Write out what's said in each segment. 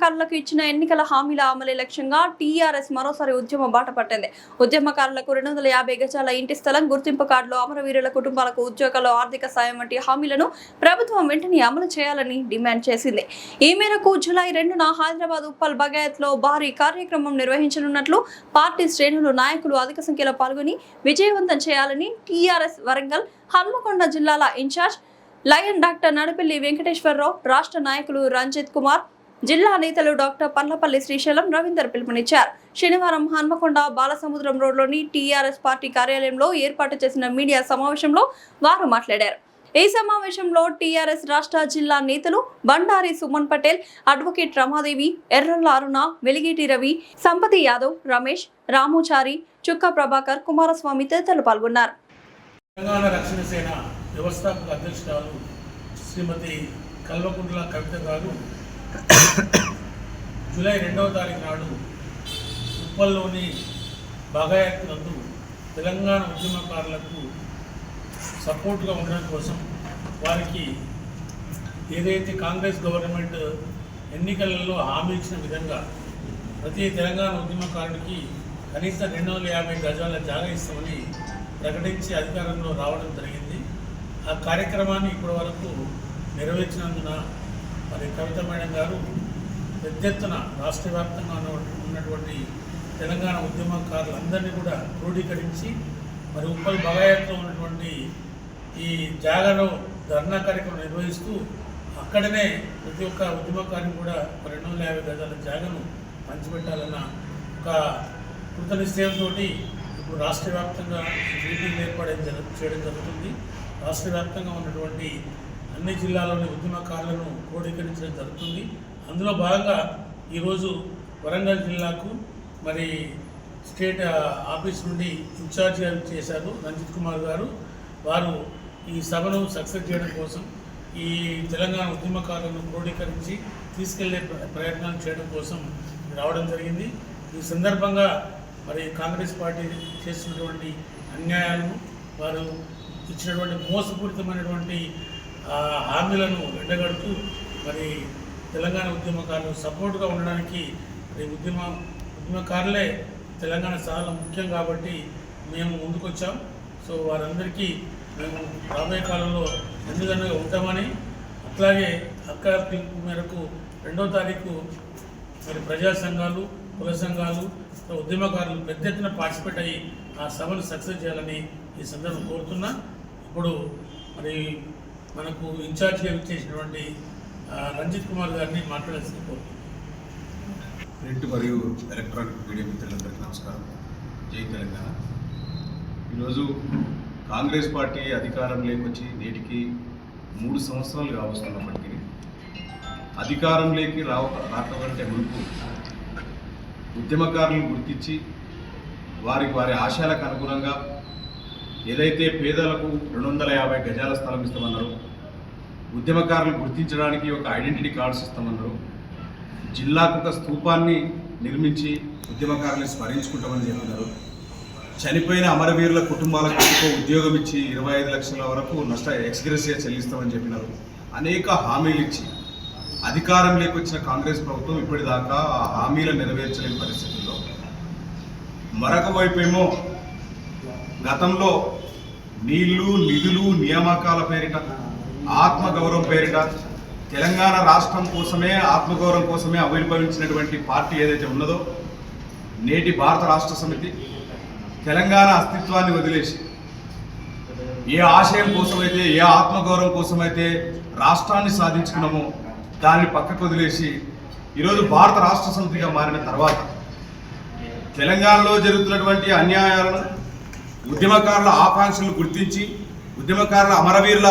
ఉద్యమకారులకు ఇచ్చిన ఎన్నికల హామీల అమలు లక్ష్యంగా టీఆర్ఎస్ మరోసారి ఉద్యమ బాట పట్టింది. ఉద్యమకారులకు 250 గజాల ఇంటి స్థలం, గుర్తింపు కార్డులు, అమరవీరుల కుటుంబాలకు ఉద్యోగాలు, ఆర్థిక సాయం వంటి హామీలను ప్రభుత్వం వెంటనే అమలు చేయాలని డిమాండ్ చేసింది. ఈ మేరకు జూలై 2న హైదరాబాద్ ఉప్పల్ బగాయత్లో భారీ కార్యక్రమం నిర్వహించనున్నట్లు పార్టీ శ్రేణులు, నాయకులు అధిక సంఖ్యలో పాల్గొని విజయవంతం చేయాలని టీఆర్ఎస్ వరంగల్, హన్మకొండ జిల్లాల incharge lion doctor Nadipelli Venkateswara Rao, రాష్ట్ర నాయకులు రంజిత్ కుమార్, జిల్లా నేతలు డాక్టర్ పర్లపల్లి శ్రీశైలం, రవీందర్ పిలుపునిచ్చారు. శనివారం హన్మకొండ బాలసముద్రం రోడ్లోని టీఆర్ఎస్ పార్టీ కార్యాలయంలో ఏర్పాటు చేసిన మీడియా సమావేశంలో వారు మాట్లాడారు. ఈ సమావేశంలో టీఆర్ఎస్ రాష్ట్ర జిల్లా నేతలు బండారి సుమన్ పటేల్, అడ్వకేట్ రమాదేవి, ఎర్రల్ల అరుణ, వెలిగేటి రవి, సంపతి యాదవ్, రమేష్, రాముచారి, చుక్క ప్రభాకర్, కుమారస్వామి తదితరులు పాల్గొన్నారు. తెలంగాణ రక్షణ సేన వ్యవస్థాపక అధ్యక్షురాలు శ్రీమతి కల్వకుంట్ల కవిత గారు జూలై 2వ తారీఖు నాడు ఉప్పల్లోని బగాయత్ నందు తెలంగాణ ఉద్యమకారులకు సపోర్ట్గా ఉండడం కోసం వారికి ఏదైతే కాంగ్రెస్ గవర్నమెంట్ ఎన్నికలలో హామీ ఇచ్చిన విధంగా ప్రతి తెలంగాణ ఉద్యమకారుడికి కనీసం 250 గజాల జాగా ఇస్తామని ప్రకటించి అధికారంలో రావడం జరిగింది. ఆ కార్యక్రమాన్ని ఇప్పటి వరకు నెరవేర్చినందున మరి కవిత మేడం గారు పెద్ద ఎత్తున రాష్ట్ర వ్యాప్తంగా ఉన్నటువంటి తెలంగాణ ఉద్యమకారులందరినీ కూడా క్రోడీకరించి మరి ఉప్పల్ బగాయత్లో ఉన్నటువంటి ఈ జాగాలో ధర్నా కార్యక్రమం నిర్వహిస్తూ అక్కడనే ప్రతి ఒక్క ఉద్యమకారిని కూడా 250 గజాల జాగాను పంచిపెట్టాలన్న ఒక కృత నిశ్చయంతో ఇప్పుడు రాష్ట్ర వ్యాప్తంగా మీటింగ్ ఏర్పాటు చేయడం జరుగుతుంది. రాష్ట్ర వ్యాప్తంగా ఉన్నటువంటి అన్ని జిల్లాలోని ఉద్యమకారులను క్రోడీకరించడం జరుగుతుంది. అందులో భాగంగా ఈరోజు వరంగల్ జిల్లాకు మరి స్టేట్ ఆఫీస్ నుండి ఇన్ఛార్జిగా చేశారు రంజిత్ కుమార్ గారు. వారు ఈ సభను సక్సెస్ చేయడం కోసం ఈ తెలంగాణ ఉద్యమకారులను క్రోడీకరించి తీసుకెళ్లే ప్రయత్నాలు చేయడం కోసం రావడం జరిగింది. ఈ సందర్భంగా మరి కాంగ్రెస్ పార్టీ చేస్తున్నటువంటి అన్యాయాలను, వారు ఇచ్చినటువంటి మోసపూరితమైనటువంటి హామీలను ఎండగడుతూ మరి తెలంగాణ ఉద్యమకారులు సపోర్ట్గా ఉండడానికి మరి ఉద్యమకారులే తెలంగాణ చాలా ముఖ్యం కాబట్టి మేము ముందుకొచ్చాం. సో వారందరికీ మేము రాబోయే కాలంలో ఎందుకనగా ఉంటామని, అట్లాగే అక్క పిలుపు మేరకు 2వ తారీఖు మరి ప్రజా సంఘాలు, కుల సంఘాలు, ఉద్యమకారులు పెద్ద ఎత్తున పార్టిసిపేట్ అయ్యి ఆ సభను సక్సెస్ చేయాలని ఈ సందర్భం కోరుతున్నా. ఇప్పుడు మరి మనకు ఇన్ఛార్జిగా ఇచ్చేసినటువంటి రంజిత్ కుమార్ గారిని మాట్లాడాల్సింది కోరుతున్నాను. ప్రింట్ మరియు ఎలక్ట్రానిక్ మీడియా మిత్రులందరికీ నమస్కారం. జై తెలంగాణ. ఈరోజు కాంగ్రెస్ పార్టీ అధికారంలోకి వచ్చి నేటికి 3 సంవత్సరాలు కావస్తున్నప్పటికీ అధికారంలోకి రాకంటే మునుపు ఉద్యమకారులను గుర్తించి వారి ఆశయాలకు అనుగుణంగా ఏదైతే పేదలకు 250 గజాల స్థలం ఇస్తామన్నారో, ఉద్యమకారులను గుర్తించడానికి ఒక ఐడెంటిటీ కార్డ్స్ ఇస్తామన్నారు, జిల్లాకు ఒక స్తూపాన్ని నిర్మించి ఉద్యమకారులను స్మరించుకుంటామని చెప్పినారు, చనిపోయిన అమరవీరుల కుటుంబాలకు ఉద్యోగం ఇచ్చి 25 లక్షల వరకు ఎక్స్గ్రెసియా చెల్లిస్తామని చెప్పినారు. అనేక హామీలు ఇచ్చి అధికారంలోకి వచ్చిన కాంగ్రెస్ ప్రభుత్వం ఇప్పటిదాకా ఆ హామీలను నెరవేర్చలేని పరిస్థితుల్లో, మరొక వైపు ఏమో గతంలో నీళ్లు, నిధులు, నియామకాల పేరిట, ఆత్మగౌరవం పేరిట తెలంగాణ రాష్ట్రం కోసమే, ఆత్మగౌరవం కోసమే ఆవిర్భవించినటువంటి పార్టీ ఏదైతే ఉన్నదో, నేటి భారత రాష్ట్ర సమితి తెలంగాణ అస్తిత్వాన్ని వదిలేసి ఏ ఆశయం కోసమైతే, ఏ ఆత్మగౌరవం కోసమైతే రాష్ట్రాన్ని సాధించుకున్నామో దాన్ని పక్కకు వదిలేసి ఈరోజు భారత రాష్ట్ర సమితిగా మారిన తర్వాత తెలంగాణలో జరుగుతున్నటువంటి అన్యాయాలను, ఉద్యమకారుల ఆకాంక్షలను గుర్తించి ఉద్యమకారుల అమరవీరుల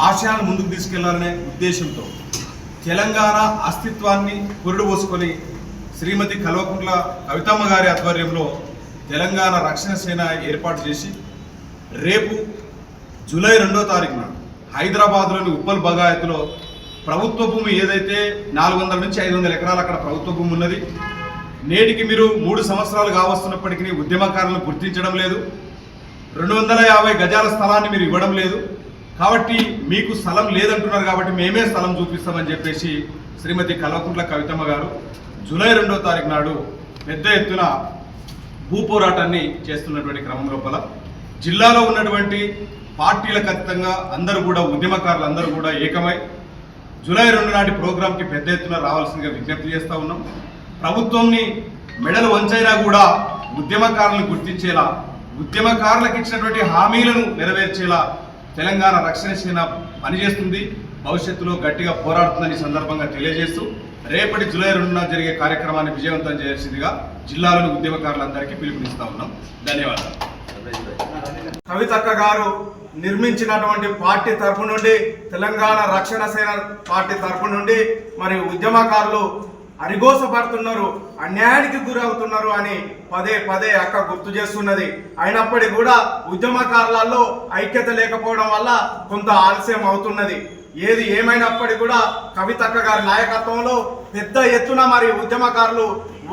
ఆశయాలను ముందుకు తీసుకెళ్లాలనే ఉద్దేశంతో తెలంగాణ అస్తిత్వాన్ని పురుడు పోసుకొని శ్రీమతి కల్వకుంట్ల కవితమ్మ గారి ఆధ్వర్యంలో తెలంగాణ రక్షణ సేన ఏర్పాటు చేసి రేపు జూలై 2వ తారీఖున హైదరాబాద్లోని ఉప్పల్ బగాయత్లో ప్రభుత్వ భూమి ఏదైతే 400 నుంచి 500 ఎకరాలు అక్కడ ప్రభుత్వ భూమి ఉన్నది. నేటికి మీరు 3 సంవత్సరాలు కావస్తున్నప్పటికీ ఉద్యమకారులను గుర్తించడం లేదు, 250 గజాల స్థలాన్ని మీరు ఇవ్వడం లేదు. కాబట్టి మీకు స్థలం లేదంటున్నారు కాబట్టి మేమే స్థలం చూపిస్తామని చెప్పేసి శ్రీమతి కల్వకుంట్ల కవితమ్మ గారు జూలై 2వ తారీఖు నాడు పెద్ద ఎత్తున భూపోరాటాన్ని చేస్తున్నటువంటి క్రమం లోపల జిల్లాలో ఉన్నటువంటి పార్టీలకు అతీతంగా అందరూ కూడా ఉద్యమకారులు అందరూ కూడా ఏకమై జూలై 2 నాటి ప్రోగ్రాంకి పెద్ద ఎత్తున రావాల్సిందిగా విజ్ఞప్తి చేస్తూ ఉన్నాం. ప్రభుత్వంని మెడలు వంచైనా కూడా ఉద్యమకారులను గుర్తించేలా, ఉద్యమకారులకు ఇచ్చినటువంటి హామీలను నెరవేర్చేలా తెలంగాణ రక్షణ సేన పనిచేస్తుంది. భవిష్యత్తులో గట్టిగా పోరాడుతుందని సందర్భంగా తెలియజేస్తూ రేపటి జూలై 2న జరిగే కార్యక్రమాన్ని విజయవంతం చేయాల్సిందిగా జిల్లాలోని ఉద్యమకారులందరికీ పిలుపునిస్తా ఉన్నాం. ధన్యవాదాలు. కవితక్క గారు నిర్మించినటువంటి పార్టీ తరఫు నుండి, తెలంగాణ రక్షణ సేన పార్టీ తరఫు నుండి మరి ఉద్యమకారులు అరిగోసపడుతున్నారు, అన్యాయానికి గురవుతున్నారు అని పదే పదే అక్క గుర్తు చేస్తున్నది. అయినప్పటికీ కూడా ఉద్యమకారులలో ఐక్యత లేకపోవడం వల్ల కొంత ఆలస్యం అవుతున్నది. ఏది ఏమైనప్పటికీ కూడా కవితక్క గారి నాయకత్వంలో పెద్ద ఎత్తున మరి ఉద్యమకారులు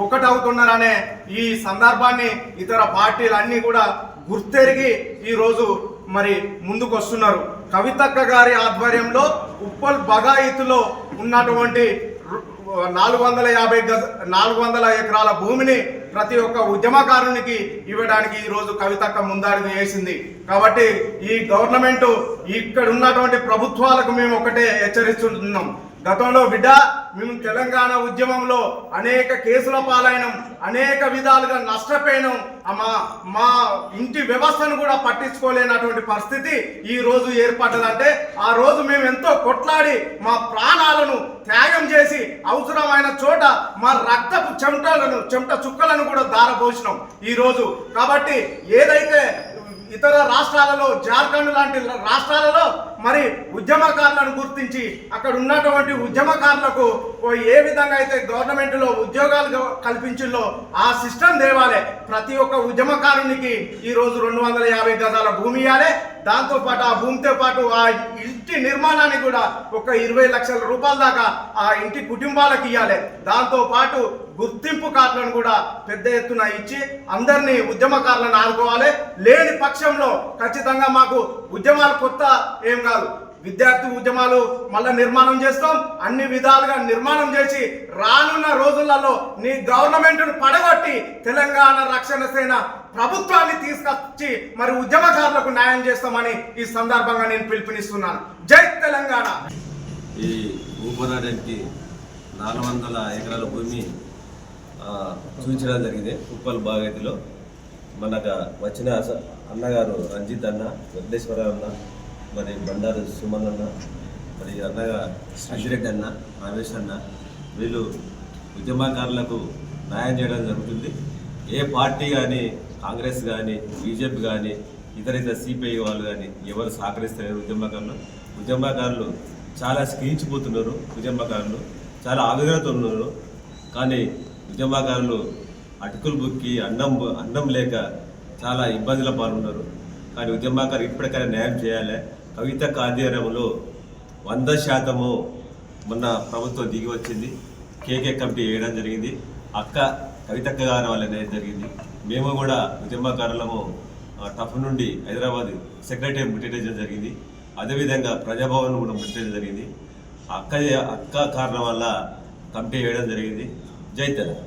ఒకటవుతున్నారనే ఈ సందర్భాన్ని ఇతర పార్టీలన్నీ కూడా గుర్తెరిగి ఈరోజు మరి ముందుకు వస్తున్నారు. కవితక్క గారి ఆధ్వర్యంలో ఉప్పల్ బగాయితులో ఉన్నటువంటి 400 ఎకరాల భూమిని ప్రతి ఒక్క ఉద్యమకారునికి ఇవ్వడానికి ఈరోజు కవితక్క ముందడుగు వేసింది. కాబట్టి ఈ గవర్నమెంట్ ఇక్కడ ఉన్నటువంటి ప్రభుత్వాలకు మేము ఒకటే హెచ్చరిస్తున్నాం. గతంలో బిడ్డ మేము తెలంగాణ ఉద్యమంలో అనేక కేసుల పాలైనం, అనేక విధాలుగా నష్టపోయినాం. మా ఇంటి వ్యవస్థను కూడా పట్టించుకోలేనటువంటి పరిస్థితి ఈ రోజు ఏర్పడ్డదంటే ఆ రోజు మేము ఎంతో కొట్లాడి మా ప్రాణాలను త్యాగం చేసి అవసరమైన చోట మా రక్తపు చెమట చుక్కలను కూడా దారపోసినాం ఈ రోజు. కాబట్టి ఏదైతే ఇతర రాష్ట్రాలలో, జార్ఖండ్ లాంటి రాష్ట్రాలలో మరి ఉద్యమకారులను గుర్తించి అక్కడ ఉన్నటువంటి ఉద్యమకారులకు ఏ విధంగా అయితే గవర్నమెంట్లో ఉద్యోగాలు కల్పించిందో ఆ సిస్టమ్ తేవాలి. ప్రతి ఒక్క ఉద్యమకారునికి ఈరోజు 250 గజాల భూమి ఇవ్వాలి. దాంతోపాటు ఆ భూమితో పాటు ఆ ఇంటి నిర్మాణానికి కూడా ఒక 20 లక్షల రూపాయల దాకా ఆ ఇంటి కుటుంబాలకు ఇవ్వాలి. దాంతోపాటు గుర్తింపు కార్డులను కూడా పెద్ద ఎత్తున ఇచ్చి అందరినీ ఉద్యమకారులను ఆదుకోవాలి. లేని పక్షంలో ఖచ్చితంగా మాకు ఉద్యమాలు కొత్త ఏం కాదు, విద్యార్థి ఉద్యమాలు మళ్ళా నిర్మాణం చేస్తాం. అన్ని విధాలుగా నిర్మాణం చేసి రానున్న రోజులలో నీ గవర్నమెంట్ను పడగొట్టి తెలంగాణ రక్షణ సేన ప్రభుత్వాన్ని తీసుకొచ్చి మరి ఉద్యమకారులకు న్యాయం చేస్తామని ఈ సందర్భంగా నేను పిలుపునిస్తున్నాను. జై తెలంగాణ. ఈ భూపోరాటానికి 400 ఎకరాల భూమి చూపించడం జరిగింది ఉప్పల్ బాగైతిలో. మనకు వచ్చిన అన్నగారు రంజిత్ అన్న, వెంకటేశ్వరరావు అన్న, మరి బండారు సుమన్ అన్న, మరి అన్నగా అజిరెడ్డి అన్న, రమేష్ అన్న, వీళ్ళు ఉద్యమకారులకు న్యాయం చేయడం జరుగుతుంది. ఏ పార్టీ కానీ, కాంగ్రెస్ కానీ, బీజేపీ కానీ, ఇతర సిపిఐ వాళ్ళు కానీ ఎవరు సహకరిస్తారు? ఉద్యమకారులు చాలా స్కించిపోతున్నారు. ఉద్యమకారులు చాలా ఆవేదనతో ఉన్నారు. కానీ ఉద్యమకారులు అటుకులు బుక్కి అన్నం లేక చాలా ఇబ్బందుల పాల్గొన్నారు. కానీ ఉద్యమకారు ఇప్పటికైనా న్యాయం చేయాలి. కవితక్క ఆధ్వర్యంలో 100% మొన్న ప్రభుత్వం దిగి వచ్చింది. కేకే కమిటీ వేయడం జరిగింది. అక్క కవితక్క గారి వల్ల అనేది జరిగింది. మేము కూడా ఉద్యమకారులము టఫ్ నుండి హైదరాబాద్ సెక్రటరీ ముట్టేయడం జరిగింది. అదేవిధంగా ప్రజాభవన్ కూడా ముట్టేయడం జరిగింది. అక్క కారణం వల్ల కమిటీ వేయడం జరిగింది. జై తెలంగాణ.